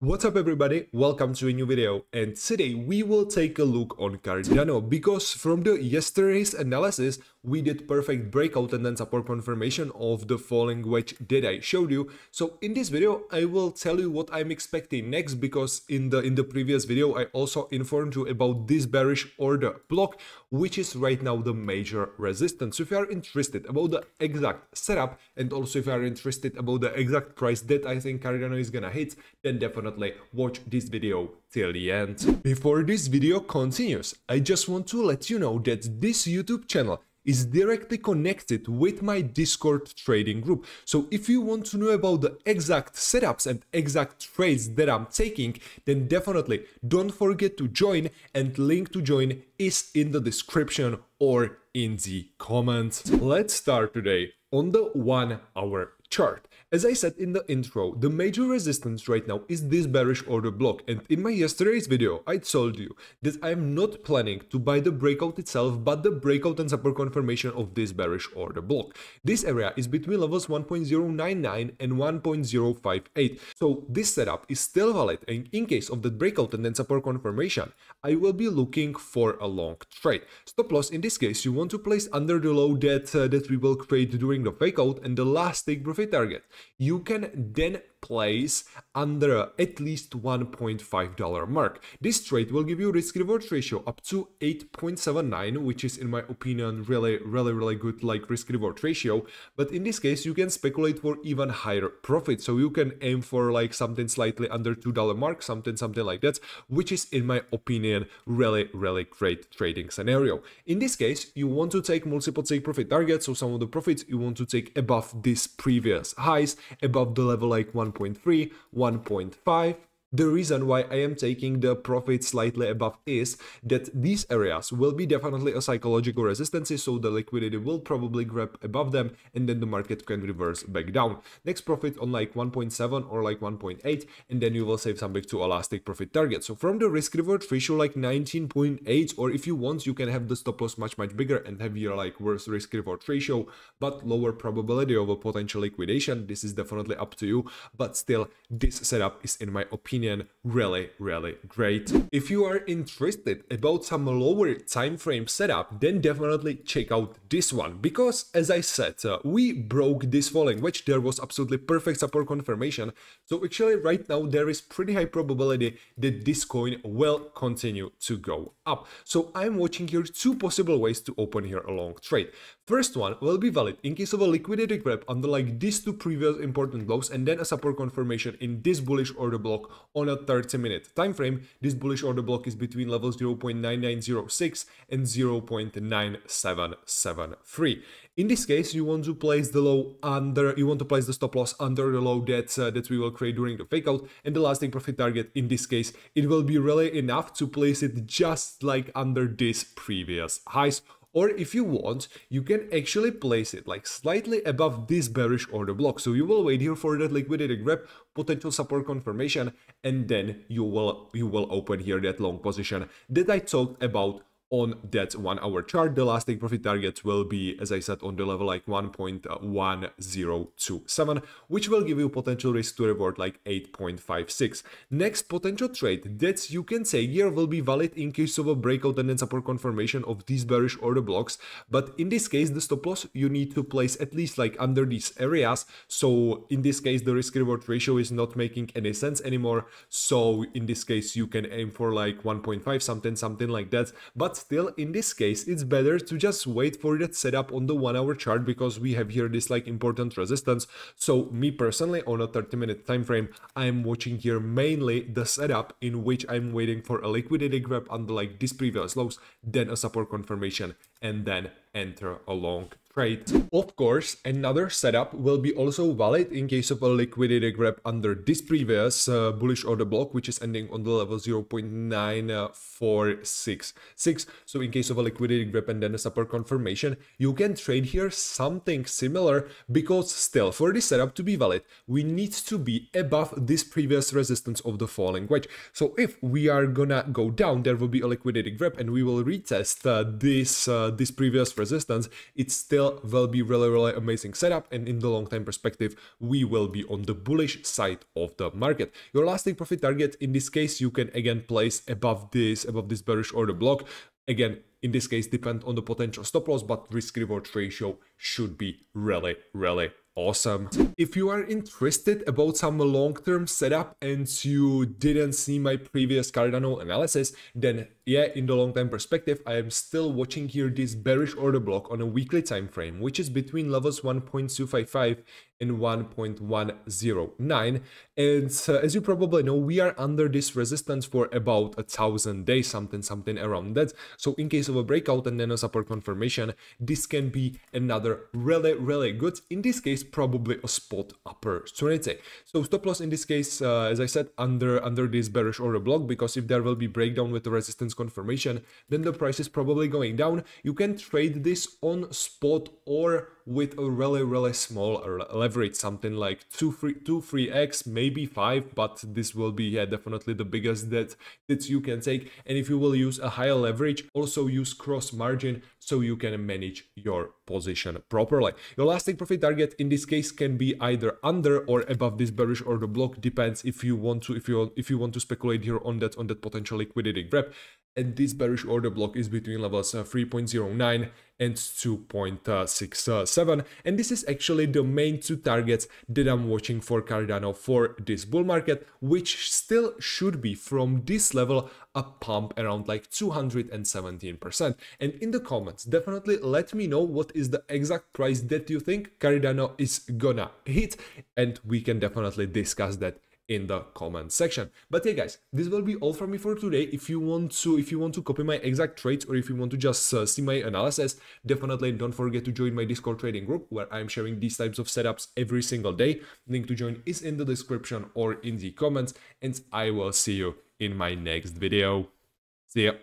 What's up everybody, welcome to a new video, and today we will take a look on Cardano because from the yesterday's analysis we did perfect breakout and then support confirmation of the falling wedge that I showed you. So in this video I will tell you what I'm expecting next, because in the previous video I also informed you about this bearish order block, which is right now the major resistance. So if you are interested about the exact setup and also if you are interested about the exact price that I think Cardano is gonna hit, then definitely watch this video till the end. Before this video continues, I just want to let you know that this YouTube channel is directly connected with my Discord trading group. So if you want to know about the exact setups and exact trades that I'm taking, then definitely don't forget to join, and link to join is in the description or in the comments. Let's start today on the 1 hour chart. As I said in the intro, the major resistance right now is this bearish order block, and in my yesterday's video I told you that I'm not planning to buy the breakout itself but the breakout and support confirmation of this bearish order block. This area is between levels 1.099 and 1.058, so this setup is still valid, and in case of the breakout and then support confirmation I will be looking for a long trade. Stop loss in this case you want to place under the low that we will create during the fake out, and the last take profit target you can then place under at least $1.5 mark. This trade will give you risk reward ratio up to 8.79, which is in my opinion really good like risk reward ratio, but in this case you can speculate for even higher profit, so you can aim for like something slightly under $2 mark, something like that, which is in my opinion really great trading scenario. In this case you want to take multiple take profit targets, so some of the profits you want to take above this previous highs, above the level like 1.3, 1.5. The reason why I am taking the profit slightly above is that these areas will be definitely a psychological resistance, so the liquidity will probably grab above them and then the market can reverse back down. Next profit on like 1.7 or like 1.8, and then you will save something to elastic profit target. So from the risk reward ratio like 19.8, or if you want you can have the stop loss much bigger and have your like worse risk reward ratio but lower probability of a potential liquidation. This is definitely up to you, but still this setup is in my opinion really great. If you are interested about some lower time frame setup, then definitely check out this one, because as I said we broke this falling wedge, there was absolutely perfect support confirmation, so actually right now there is pretty high probability that this coin will continue to go up. So I'm watching here two possible ways to open here a long trade. First one will be valid in case of a liquidity grab under like these two previous important lows and then a support confirmation in this bullish order block on a 30-minute time frame. This bullish order block is between levels 0.9906 and 0.9773. In this case, you want to place the low under, you want to place the stop loss under the low that we will create during the fake out, and the lasting profit target in this case, it will be really enough to place it just like under this previous highs. Or if you want, you can actually place it like slightly above this bearish order block. So you will wait here for that liquidity grab, potential support confirmation, and then you will open here that long position that I talked about on that 1 hour chart. The last take profit target will be, as I said, on the level like 1.1027, which will give you potential risk to reward like 8.56. Next potential trade that you can say here will be valid in case of a breakout and then support confirmation of these bearish order blocks, but in this case the stop loss you need to place at least like under these areas. So in this case the risk reward ratio is not making any sense anymore, so in this case you can aim for like 1.5 something like that, but still in this case it's better to just wait for that setup on the 1 hour chart, because we have here this like important resistance. So me personally on a 30-minute time frame I'm watching here mainly the setup in which I'm waiting for a liquidity grab under like this previous lows, then a support confirmation, and then enter a long trade. Of course, another setup will be also valid in case of a liquidity grab under this previous bullish order block, which is ending on the level 0.9466. So in case of a liquidity grab and then a support confirmation, you can trade here something similar, because still for this setup to be valid, we need to be above this previous resistance of the falling wedge. So if we are gonna go down, there will be a liquidity grab and we will retest this previous resistance resistance, it still will be really amazing setup, and in the long time perspective we will be on the bullish side of the market. Your last take profit target in this case you can again place above this bearish order block. Again, in this case depend on the potential stop loss, but risk reward ratio should be really awesome. If you are interested about some long-term setup and you didn't see my previous Cardano analysis, then yeah, in the long-term perspective, I am still watching here this bearish order block on a weekly time frame, which is between levels 1.255 and 1.109. And as you probably know, we are under this resistance for about 1,000 days, something around that. So in case of a breakout and then a support confirmation, this can be another really good, in this case probably a spot opportunity. So stop loss in this case, as I said, under this bearish order block, because if there will be breakdown with the resistance confirmation, then the price is probably going down. You can trade this on spot or with a really small leverage, something like 3x, maybe 5, but this will be definitely the biggest that you can take. And if you will use a higher leverage, also use cross margin so you can manage your position properly. Your last take profit target in this case can be either under or above this bearish order block, depends if you want to speculate here on that potential liquidity grab. And this bearish order block is between levels 3.09 and 2.67, and this is actually the main two targets that I'm watching for Cardano for this bull market, which still should be from this level a pump around like 217%. And in the comments definitely let me know what is the exact price that you think Cardano is gonna hit, and we can definitely discuss that in the comment section. But yeah guys, this will be all from me for today. If you want to copy my exact trades, or if you want to just see my analysis, definitely don't forget to join my Discord trading group, where I'm sharing these types of setups every single day. Link to join is in the description or in the comments, and I will see you in my next video. See ya.